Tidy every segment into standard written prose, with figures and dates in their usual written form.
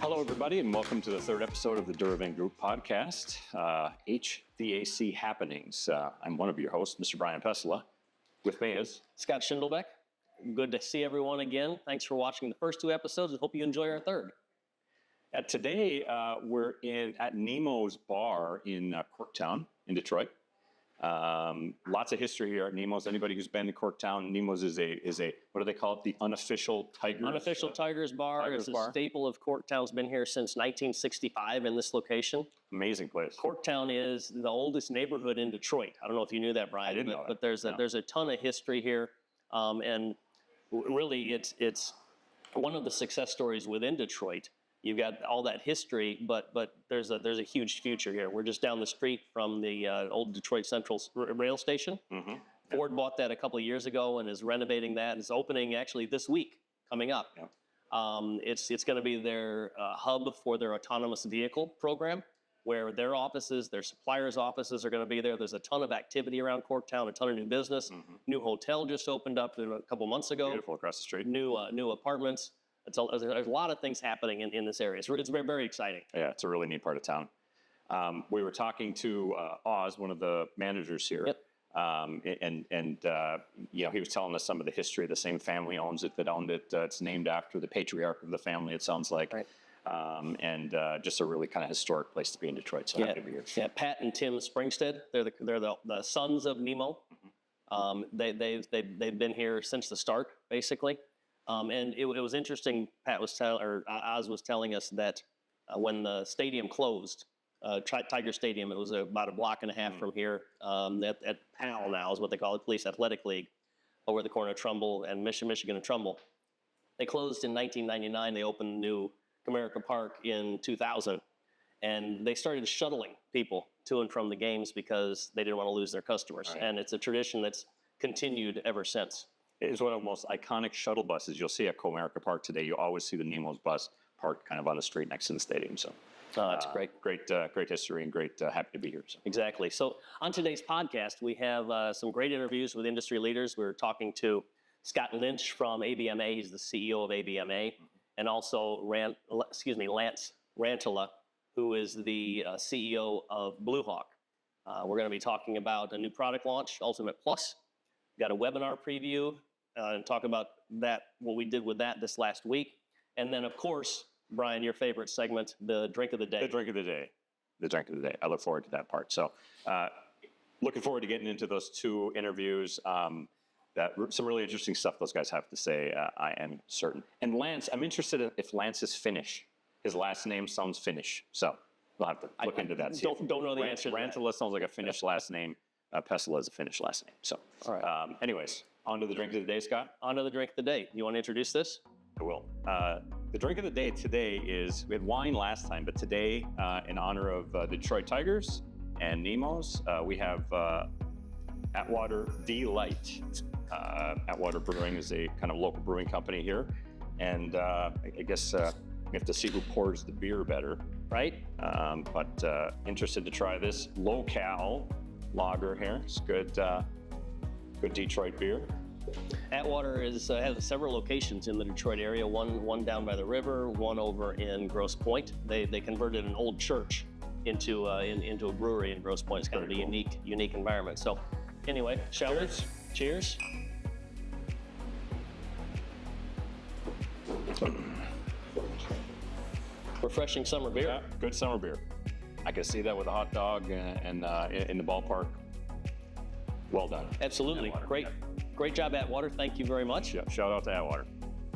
Hello, everybody, and welcome to the third episode of the Duravent Group podcast, HVAC Happenings. I'm one of your hosts, Mr. Brian Pesola. With me is Scott Schindlbeck. Good to see everyone again. Thanks for watching the first two episodes, and hope you enjoy our third. Today, we're at Nemo's bar in Corktown in Detroit. Lots of history here at Nemo's. Anybody who's been to Corktown, Nemo's is a what do they call it? The unofficial Tigers. Unofficial Tigers bar. It's a staple of Corktown's been here since 1965 in this location. Amazing place. Corktown is the oldest neighborhood in Detroit. I don't know if you knew that, Brian. I didn't know that. But there's a ton of history here, and really it's one of the success stories within Detroit. You've got all that history, but there's a huge future here. We're just down the street from the old Detroit Central rail station. Mm-hmm. Ford bought that a couple of years ago and is renovating that. It's opening actually this week, coming up. Yeah. It's going to be their hub for their autonomous vehicle program, where their offices, their suppliers' offices are going to be there. There's a ton of activity around Corktown, a ton of new business. Mm-hmm. New hotel just opened up a couple months ago. Beautiful across the street. New apartments. There's a lot of things happening in this area. It's very, very exciting. Yeah, it's a really neat part of town. We were talking to Oz, one of the managers here, yep. And he was telling us some of the history. The same family owns it that owned it. It's named after the patriarch of the family, it sounds like. Right. Just a really kind of historic place to be in Detroit. So happy to be here. Yeah, Pat and Tim Springstead. They're the sons of Nemo. Mm-hmm. They've been here since the start, basically. And it was interesting. Oz was telling us that when the stadium closed, Tiger Stadium, it was about a block and a half from here. At PAL now is what they call it, Police Athletic League, over the corner of Trumbull and Michigan and Trumbull. They closed in 1999. They opened new Comerica Park in 2000, and they started shuttling people to and from the games because they didn't want to lose their customers. Right. And it's a tradition that's continued ever since. It's one of the most iconic shuttle buses you'll see at Comerica Park today. You always see the Nemo's bus parked kind of on the street next to the stadium. So, that's great. Great history, and great happy to be here. So. Exactly. So on today's podcast, we have some great interviews with industry leaders. We're talking to Scott Lynch from ABMA. He's the CEO of ABMA, mm-hmm. and also Lance Rantala, who is the CEO of Blue Hawk. We're going to be talking about a new product launch, Ultimate Plus. Got a webinar preview. And talk about that, what we did with that this last week. And then, of course, Brian, your favorite segment, the drink of the day. The drink of the day. I look forward to that part. So looking forward to getting into those two interviews. Some really interesting stuff those guys have to say, I am certain. And Lance, I'm interested in if Lance is Finnish. His last name sounds Finnish. So we'll have to look into that. Don't know the answer to that. Rantala sounds like a Finnish last name. Pesola is a Finnish last name. So, all right. Anyways, on to the drink of the day, Scott. On to the drink of the day. You want to introduce this? I will. The drink of the day today is, we had wine last time, but today, in honor of the Detroit Tigers and Nemo's, we have Atwater D-Light. Atwater Brewing is a kind of local brewing company here. And I guess we have to see who pours the beer better. Right. But interested to try this low-cal lager here. It's good Detroit beer. Atwater has several locations in the Detroit area. One down by the river, one over in Grosse Pointe. They converted an old church into a brewery in Grosse Pointe. It's kind of a unique environment. So, anyway, shall we? Cheers. Refreshing summer beer. Yeah, good summer beer. I could see that with a hot dog and in the ballpark. Well done. Absolutely. Great job, Atwater. Thank you very much. Yeah, shout out to Atwater.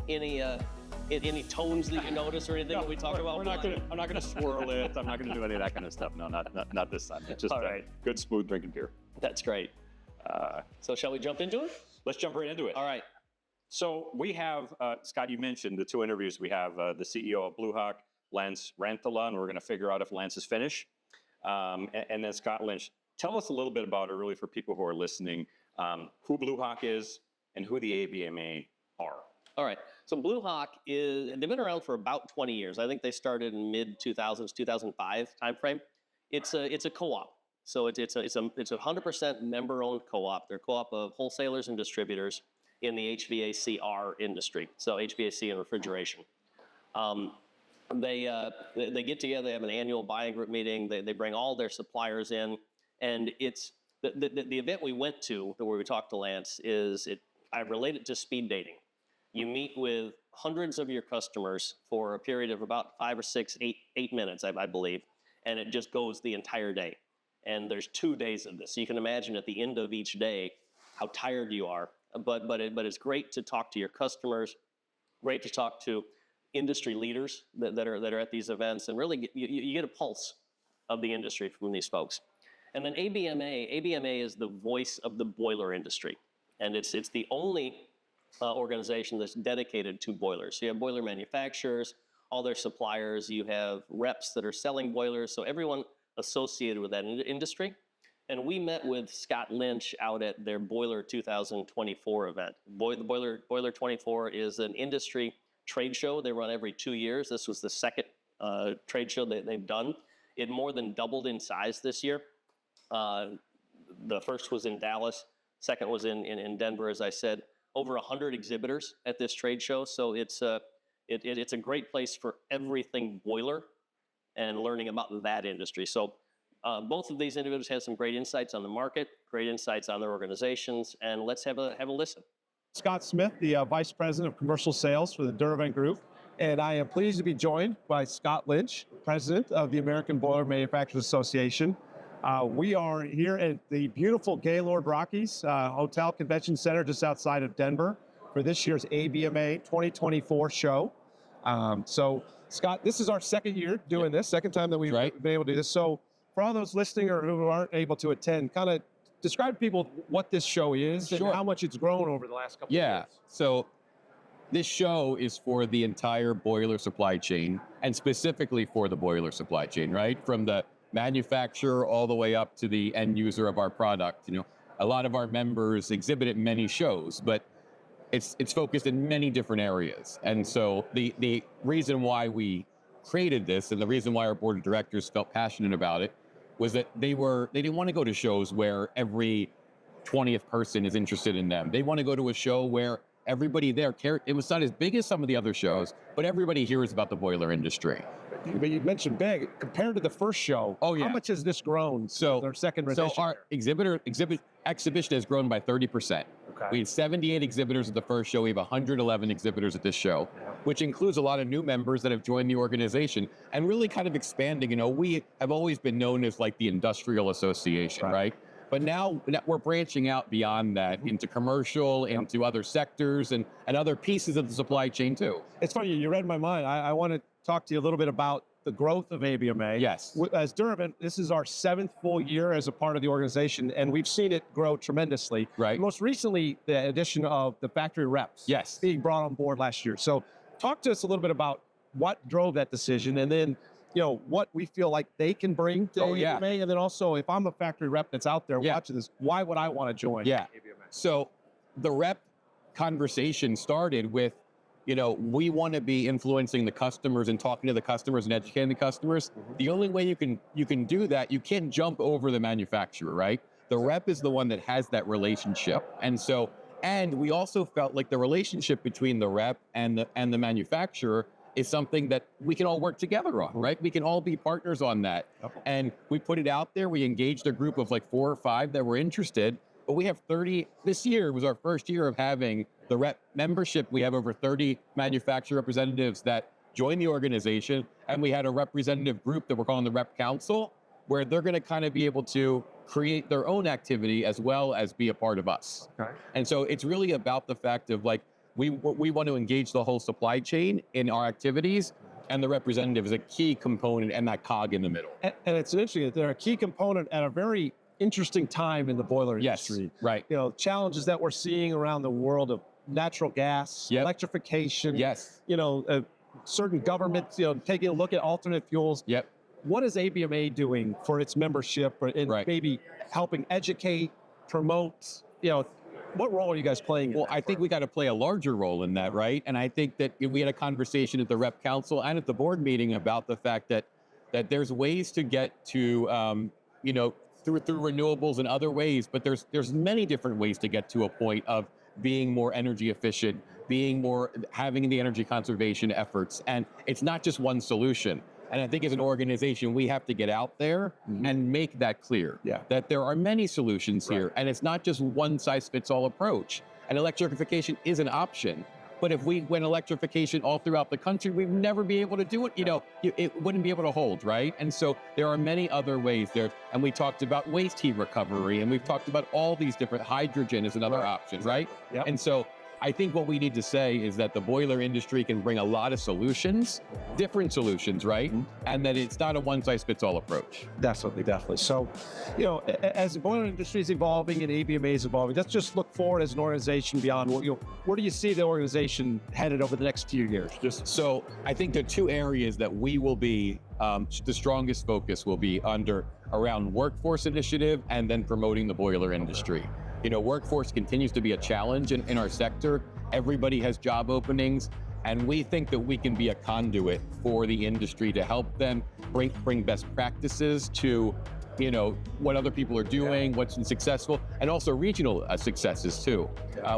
Any tones that you notice or anything that we talk about? I'm not gonna swirl it. I'm not gonna do any of that kind of stuff. No, not this time. It's just all right. Good, smooth drinking beer. That's great. So shall we jump into it? Let's jump right into it. All right. So we have, Scott, you mentioned the two interviews. We have the CEO of Blue Hawk, Lance Rantala, and we're going to figure out if Lance is Finnish. And then Scott Lynch. Tell us a little bit about it, really, for people who are listening, who Blue Hawk is and who the ABMA are. All right. So Blue Hawk they've been around for about 20 years. I think they started in mid-2000s, 2005 timeframe. It's a co-op. So it's a 100% member-owned co-op. They're a co-op of wholesalers and distributors in the HVAC industry. So HVAC and refrigeration. they get together, they have an annual buying group meeting, they bring all their suppliers in, and it's the event we went to, where we talked to Lance, I relate it to speed dating. You meet with hundreds of your customers for a period of about 5 or 6, 8 minutes, I believe, and it just goes the entire day. And there's 2 days of this. So you can imagine at the end of each day how tired you are. But it's great to talk to your customers, great to talk to industry leaders that are at these events, and really you get a pulse of the industry from these folks. And then ABMA is the voice of the boiler industry, and it's the only organization that's dedicated to boilers. So you have boiler manufacturers, all their suppliers, you have reps that are selling boilers, so everyone associated with that industry. And we met with Scott Lynch out at their Boiler 2024 event. Boiler 24 is an industry trade show. They run every 2 years. This was the second trade show that they've done. It more than doubled in size this year. The first was in Dallas. Second was in Denver, as I said. Over 100 exhibitors at this trade show. So it's a great place for everything boiler and learning about that industry. So both of these individuals have some great insights on the market, great insights on their organizations, and let's have a listen. Scott Smith, the Vice President of Commercial Sales for the Duravent Group, and I am pleased to be joined by Scott Lynch, President of the American Boiler Manufacturers Association. We are here at the beautiful Gaylord Rockies Hotel Convention Center just outside of Denver for this year's ABMA 2024 show. So, Scott, this is our second year doing this, second time that we've been able to do this. So, for all those listening or who aren't able to attend, kind of describe to people what this show is and how much it's grown over the last couple of years. So this show is for the entire boiler supply chain, and specifically for the boiler supply chain, right? From the manufacturer all the way up to the end user of our product. You know, a lot of our members exhibit at many shows, but it's focused in many different areas. And so the reason why we created this, and the reason why our board of directors felt passionate about it, was that they didn't want to go to shows where every 20th person is interested in them. They want to go to a show where everybody there cared. It was not as big as some of the other shows, but everybody hears about the boiler industry. But you mentioned big compared to the first show. Oh, yeah. How much has this grown? So our second edition. So our exhibition has grown by 30%. Okay. We had 78 exhibitors at the first show. We have 111 exhibitors at this show, which includes a lot of new members that have joined the organization and really kind of expanding. You know, we have always been known as like the industrial association, right? But now we're branching out beyond that into commercial, into other sectors and other pieces of the supply chain too. It's funny, you read my mind. I want to talk to you a little bit about the growth of ABMA. Yes. As Duravent, this is our 7th full year as a part of the organization, and we've seen it grow tremendously. Right. Most recently, the addition of the factory reps. Yes. Being brought on board last year. So talk to us a little bit about what drove that decision, and then you know, what we feel like they can bring to ABMA, and then also if I'm a factory rep that's out there watching this, why would I want to join ABMA? So the rep conversation started with, you know, we want to be influencing the customers and talking to the customers and educating the customers. The only way you can do that, you can't jump over the manufacturer, right? The rep is the one that has that relationship. And we also felt like the relationship between the rep and the manufacturer is something that we can all work together on, right? We can all be partners on that. And we put it out there. We engaged a group of like 4 or 5 that were interested, but we have 30, this year was our first year of having the rep membership. We have over 30 manufacturer representatives that joined the organization. And we had a representative group that we're calling the Rep Council, where they're gonna kind of be able to create their own activity as well as be a part of us. And so it's really about the fact of like, we want to engage the whole supply chain in our activities, and the representative is a key component and that cog in the middle. And it's interesting that they're a key component at a very interesting time in the boiler industry. Right. You know, challenges that we're seeing around the world of natural gas, electrification. You know, certain governments, you know, taking a look at alternate fuels. What is ABMA doing for its membership and maybe helping educate, promote, you know, what role are you guys playing? Well, I think we got to play a larger role in that, right? And I think that we had a conversation at the Rep Council and at the board meeting about the fact that there's ways to get to, you know, through renewables and other ways, but there's many different ways to get to a point of being more energy efficient, being more, having the energy conservation efforts. And it's not just one solution. And I think as an organization, we have to get out there and make that clear, that there are many solutions here. And it's not just one size fits all approach. And electrification is an option. But if we went electrification all throughout the country, we'd never be able to do it. You know, it wouldn't be able to hold, right? And so there are many other ways there. And we talked about waste heat recovery, and we've talked about all these different, hydrogen is another option, right? And so I think what we need to say is that the boiler industry can bring a lot of solutions, different solutions, right? And that it's not a one-size-fits-all approach. Definitely, definitely. So, you know, as the boiler industry is evolving and ABMA is evolving, let's just look forward as an organization beyond, where do you see the organization headed over the next few years? So I think the two areas that we will be, the strongest focus will be around workforce initiative and then promoting the boiler industry. You know, workforce continues to be a challenge in our sector. Everybody has job openings, and we think that we can be a conduit for the industry to help them bring best practices to, you know, what other people are doing, what's been successful, and also regional successes too.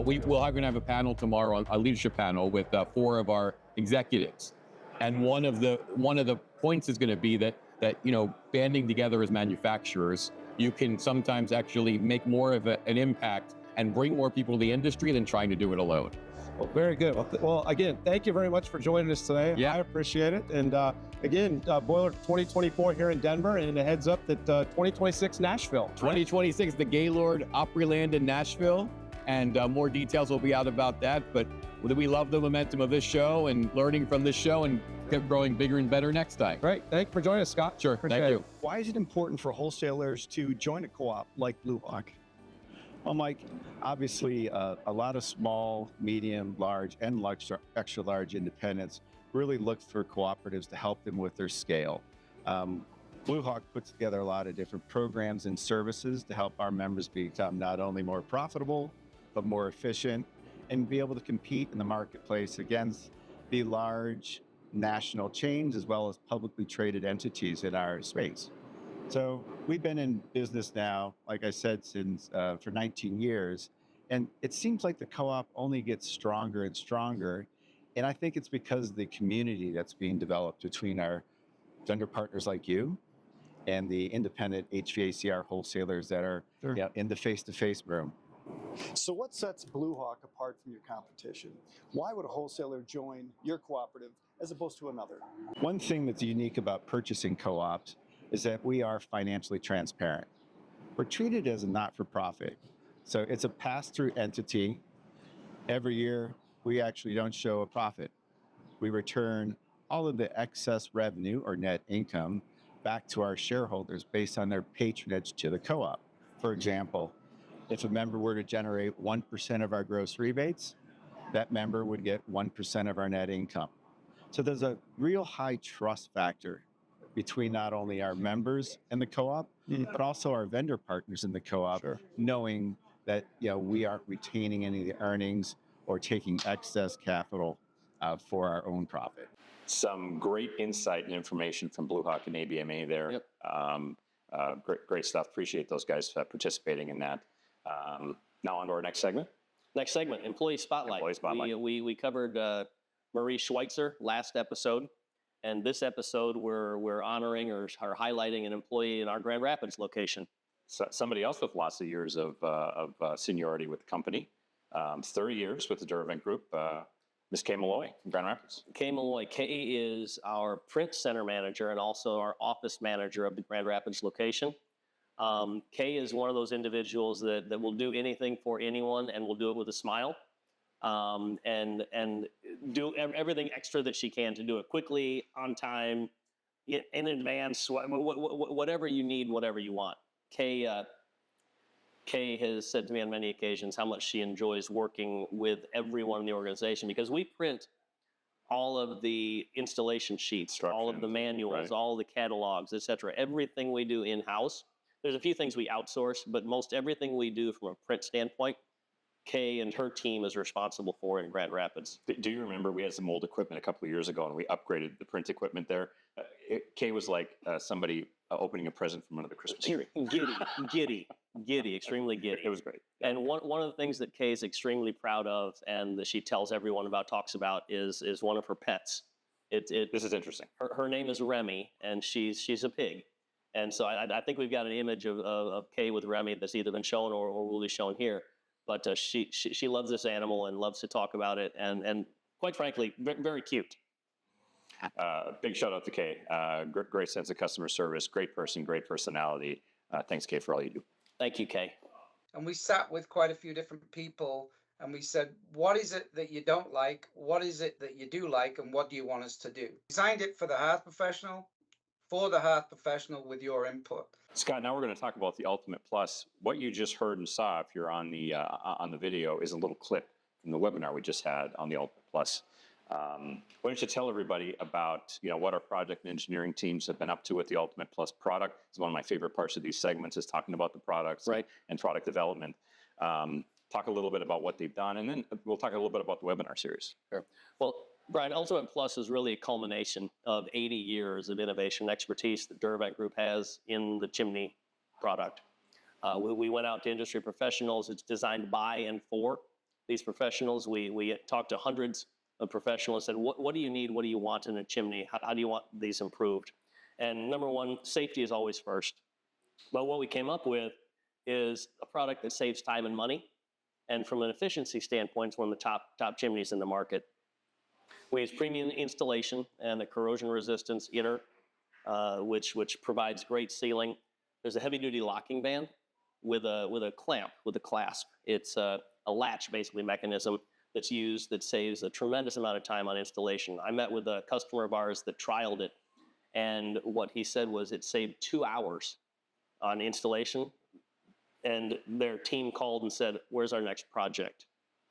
We'll have a panel tomorrow, a leadership panel with 4 of our executives, and one of the points is going to be that you know, banding together as manufacturers, you can sometimes actually make more of an impact and bring more people to the industry than trying to do it alone. Well, very good. Well, again, thank you very much for joining us today. Yeah. I appreciate it. And again, Boiler 2024 here in Denver, and a heads up that 2026 Nashville. 2026, the Gaylord Opryland in Nashville, and more details will be out about that. But we love the momentum of this show and learning from this show and keep growing bigger and better next time. Great. Thank you for joining us, Scott. Sure. Appreciate Thank you. it. Why is it important for wholesalers to join a co-op like Blue Hawk? Well, Mike, obviously a lot of small, medium, large, and extra large independents really look for cooperatives to help them with their scale. Blue Hawk puts together a lot of different programs and services to help our members become not only more profitable, but more efficient, and be able to compete in the marketplace against the large national chains as well as publicly traded entities in our space. So we've been in business now, like I said, since for 19 years, and it seems like the co-op only gets stronger and stronger. And I think it's because of the community that's being developed between our vendor partners like you and the independent HVACR wholesalers that are in the face-to-face room. So what sets Blue Hawk apart from your competition? Why would a wholesaler join your cooperative as opposed to another? One thing that's unique about purchasing co-ops is that we are financially transparent. We're treated as a not-for-profit. So it's a pass-through entity. Every year, we actually don't show a profit. We return all of the excess revenue or net income back to our shareholders based on their patronage to the co-op. For example, if a member were to generate 1% of our gross rebates, that member would get 1% of our net income. So there's a real high trust factor between not only our members and the co-op, but also our vendor partners in the co-op, knowing that we aren't retaining any of the earnings or taking excess capital for our own profit. Some great insight and information from Blue Hawk and ABMA there. Yep. Great stuff. Appreciate those guys participating in that. Now on to our next segment. Next segment, Employee Spotlight. Employee Spotlight. We covered Marie Schweitzer last episode, and this episode we're honoring or highlighting an employee in our Grand Rapids location. So somebody else with lots of years of seniority with the company, 30 years with the Duravent Group, Ms. Kay Malloy from Grand Rapids. Kay Malloy. Kay is our print center manager and also our office manager of the Grand Rapids location. Kay is one of those individuals that will do anything for anyone and will do it with a smile, and do everything extra that she can to do it quickly, on time, in advance, whatever you need, whatever you want. Kay has said to me on many occasions how much she enjoys working with everyone in the organization, because we print all of the installation sheets, all of the manuals, all the catalogs, etc. Everything we do in-house. There's a few things we outsource, but most everything we do from a print standpoint, Kay and her team is responsible for in Grand Rapids. Do you remember we had some old equipment a couple of years ago and we upgraded the print equipment there? Kay was like somebody opening a present from another Christmas tree. Giddy. Giddy, extremely giddy. It was great. And one of the things that Kay is extremely proud of, and that she tells everyone about, talks about, is one of her pets. This is interesting. Her name is Remy, and she's a pig. And so I think we've got an image of Kay with Remy that's either been shown or will be shown here. But she loves this animal and loves to talk about it, and quite frankly, very cute. Big shout out to Kay. Great sense of customer service, great person, great personality. Thanks, Kay, for all you do. Thank you, Kay. And we sat with quite a few different people and we said, what is it that you don't like? What is it that you do like? And what do you want us to do? Designed it for the hearth professional, for the hearth professional with your input. Scott, now we're going to talk about the Ultimate Plus. What you just heard and saw, if you're on the video, is a little clip from the webinar we just had on the Ultimate Plus. Why don't you tell everybody about what our project and engineering teams have been up to with the Ultimate Plus product? It's one of my favorite parts of these segments is talking about the products and product development. Talk a little bit about what they've done, and then we'll talk a little bit about the webinar series. Sure. Well, Brian, Ultimate Plus is really a culmination of 80 years of innovation and expertise that Duravent Group has in the chimney product. We went out to industry professionals. It's designed by and for these professionals. We talked to hundreds of professionals and said, what do you need? What do you want in a chimney? How do you want these improved? And number one, safety is always first. But what we came up with is a product that saves time and money. And from an efficiency standpoint, it's one of the top chimneys in the market. We use premium installation and the corrosion resistance inner, which provides great sealing. There's a heavy duty locking band with a clamp, with a clasp. It's a latch basically mechanism that's used that saves a tremendous amount of time on installation. I met with a customer of ours that trialed it, and what he said was it saved 2 hours on installation, and their team called and said, where's our next project?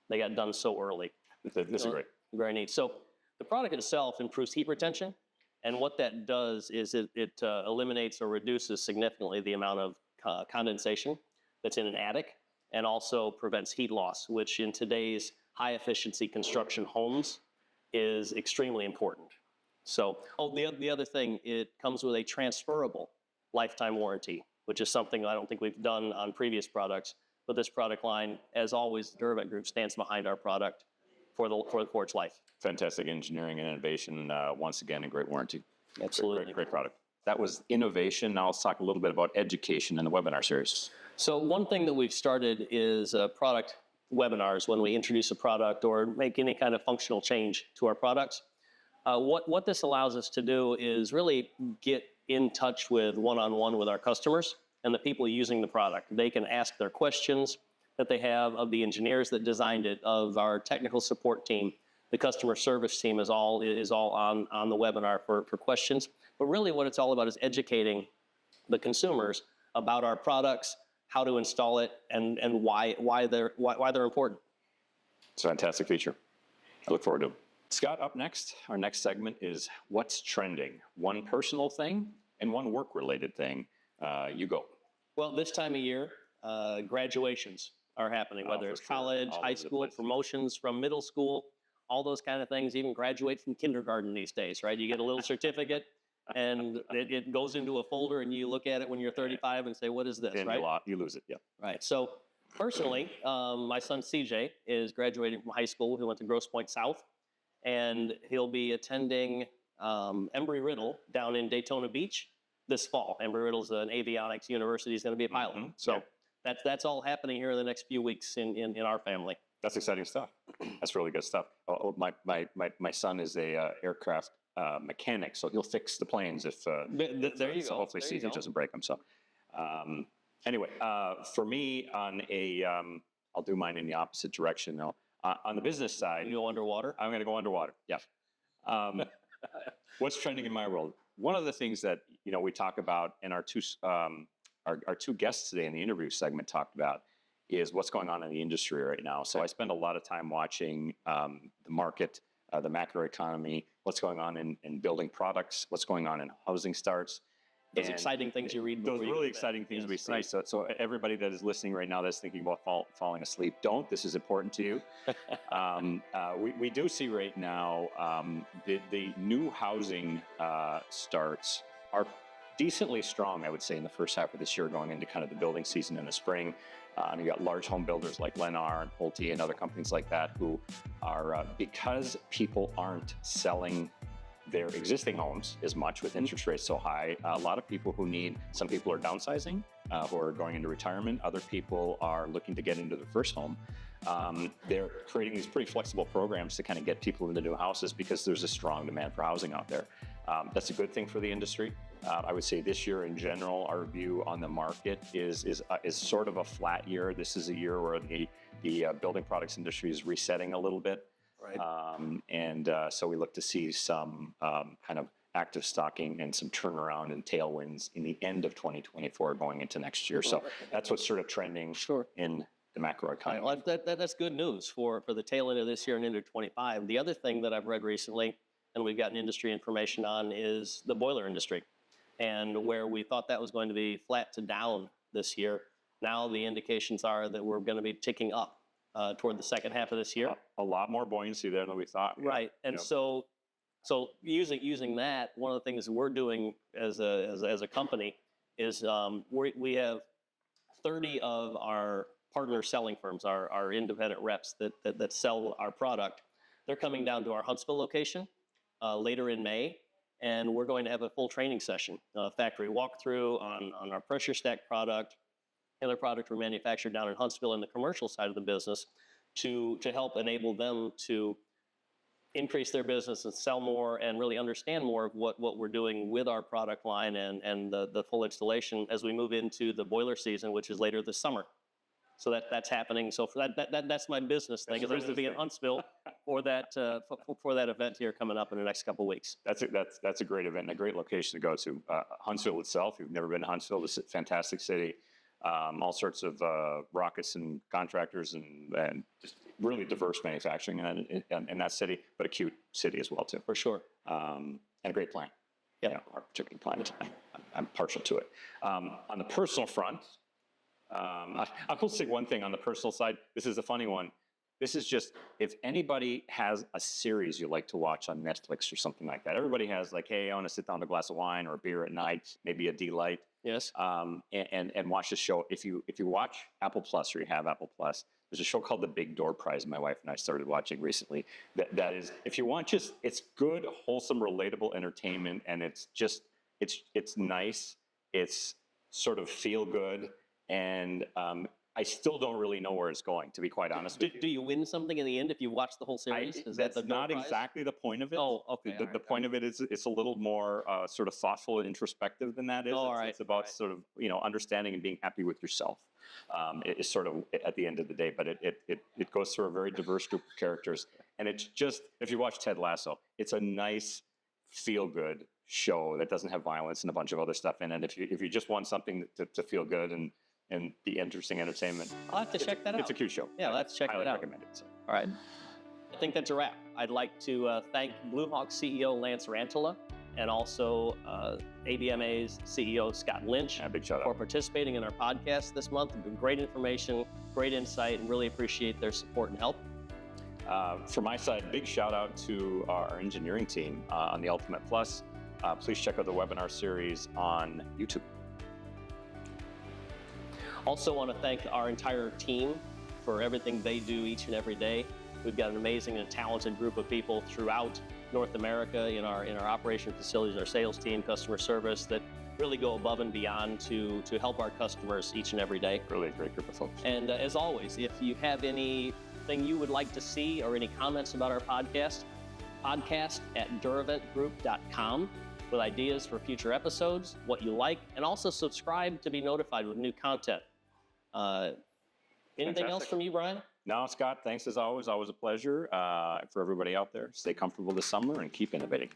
They got done so early. This is great. Very neat. So the product itself improves heat retention, and what that does is it eliminates or reduces significantly the amount of condensation that's in an attic, and also prevents heat loss, which in today's high efficiency construction homes is extremely important. So, the other thing, it comes with a transferable lifetime warranty, which is something I don't think we've done on previous products. But this product line, as always, the Duravent Group stands behind our product for its life. Fantastic engineering and innovation. Once again, a great warranty. Absolutely. Great product. That was innovation. Now let's talk a little bit about education in the webinar series. So one thing that we've started is product webinars when we introduce a product or make any kind of functional change to our products. What this allows us to do is really get in touch with one-on-one with our customers and the people using the product. They can ask their questions that they have of the engineers that designed it, of our technical support team. The customer service team is all on the webinar for questions. But really what it's all about is educating the consumers about our products, how to install it, and why they're important. It's a fantastic feature. I look forward to it. Scott, up next, our next segment is What's Trending? One personal thing and one work-related thing. You go. Well, this time of year, graduations are happening, whether it's college, high school, promotions from middle school, all those kind of things, even graduate from kindergarten these days, right? You get a little certificate and it goes into a folder and you look at it when you're 35 and say, what is this, And right? you lose it, yeah. Right. So personally, my son CJ is graduating from high school. He went to Grosse Pointe South, and he'll be attending Embry-Riddle down in Daytona Beach this fall. Embry-Riddle's an avionics university. He's going to be a pilot. Mm-hmm. So that's all happening here in the next few weeks in our family. That's exciting stuff. That's really good stuff. My son is a aircraft mechanic, so he'll fix the planes if there you so go. Hopefully There you CJ go. doesn't break them. So anyway, for me on I'll do mine in the opposite direction though. On the business side, You go underwater. I'm going to go underwater. Yeah. What's trending in my world? One of the things that we talk about, and our two guests today in the interview segment talked about, is what's going on in the industry right now. So I spend a lot of time watching the market, the macro economy, what's going on in building products, what's going on in housing starts. Those And exciting things you read. Those before you really go to bed. exciting things Yes, we see. right. So everybody that is listening right now that's thinking about falling asleep, don't. This is important to you. We do see right now the new housing starts are decently strong, I would say, in the first half of this year, going into kind of the building season in the spring. You got large home builders like Lennar and Pulte and other companies like that who are, because people aren't selling their existing homes as much with interest rates so high, a lot of people some people are downsizing, who are going into retirement. Other people are looking to get into their first home. They're creating these pretty flexible programs to kind of get people into new houses because there's a strong demand for housing out there. That's a good thing for the industry. I would say this year in general, our view on the market is sort of a flat year. This is a year where the building products industry is resetting a little bit. Right. So we look to see some kind of active stocking and some turnaround and tailwinds in the end of 2024 going into next year. So that's what's sort of trending in the macro economy. Well, that's good news for the tail end of this year and into 25. The other thing that I've read recently, and we've gotten industry information on, is the boiler industry. And where we thought that was going to be flat to down this year, now the indications are that we're going to be ticking up toward the second half of this year. A lot more buoyancy there than we thought. Right. And so using that, one of the things we're doing as a company is we have 30 of our partner selling firms, our independent reps that sell our product. They're coming down to our Huntsville location later in May, and we're going to have a full training session, factory walkthrough on our pressure stack product, and their product we manufacture down in Huntsville in the commercial side of the business to help enable them to increase their business and sell more and really understand more of what we're doing with our product line and the full installation as we move into the boiler season, which is later this summer. So that's happening. So for that's my business thing. Is I'm going to be in Huntsville for that event here coming up in the next couple of weeks. That's a great event and a great location to go to. Huntsville itself, if you've never been to Huntsville, it's a fantastic city. All sorts of rockets and contractors and just really diverse manufacturing in that city, but a cute city as well too. For sure. And a great plant. Yeah, you know, our particular plant. I'm partial to it. On the personal front, I will say one thing on the personal side. This is a funny one. This is just, if anybody has a series you like to watch on Netflix or something like that. Everybody has like, hey, I want to sit down with a glass of wine or a beer at night, maybe a D-Light. Yes. And watch the show. If you watch Apple Plus or you have Apple Plus, there's a show called The Big Door Prize my wife and I started watching recently. That is, if you want it's good, wholesome, relatable entertainment, and it's nice. It's sort of feel good. And I still don't really know where it's going, to be quite honest with you. Do you win something in the end if you watch the whole series? Is that the not prize? Exactly the point of it. Oh, okay. The point of it is it's a little more sort of thoughtful and introspective than that is. It's about sort of understanding and being happy with yourself. It is sort of at the end of the day, but it goes through a very diverse group of characters, and it's just, if you watch Ted Lasso, it's a nice feel good show that doesn't have violence and a bunch of other stuff in it. If you just want something to feel good and be interesting entertainment. I'll have to check that out. It's a cute show. Yeah, let's check it out. I recommend it. So. All right. I think that's a wrap. I'd like to thank Bluehawk CEO Lance Rantala and also ABMA's CEO Scott Lynch Big shout for out. participating in our podcast this month. It's been great information, great insight, and really appreciate their support and help. From my side, big shout out to our engineering team on the Ultimate Plus. Please check out the webinar series on YouTube. Also want to thank our entire team for everything they do each and every day. We've got an amazing and talented group of people throughout North America in our operation facilities, our sales team, customer service, that really go above and beyond to help our customers each and every day. Really a great group of folks. And as always, if you have anything you would like to see or any comments about our podcast at duraventgroup.com with ideas for future episodes, what you like, and also subscribe to be notified with new content. Anything else from you, Brian? No, Scott, thanks as always. Always a pleasure. For everybody out there, stay comfortable this summer and keep innovating.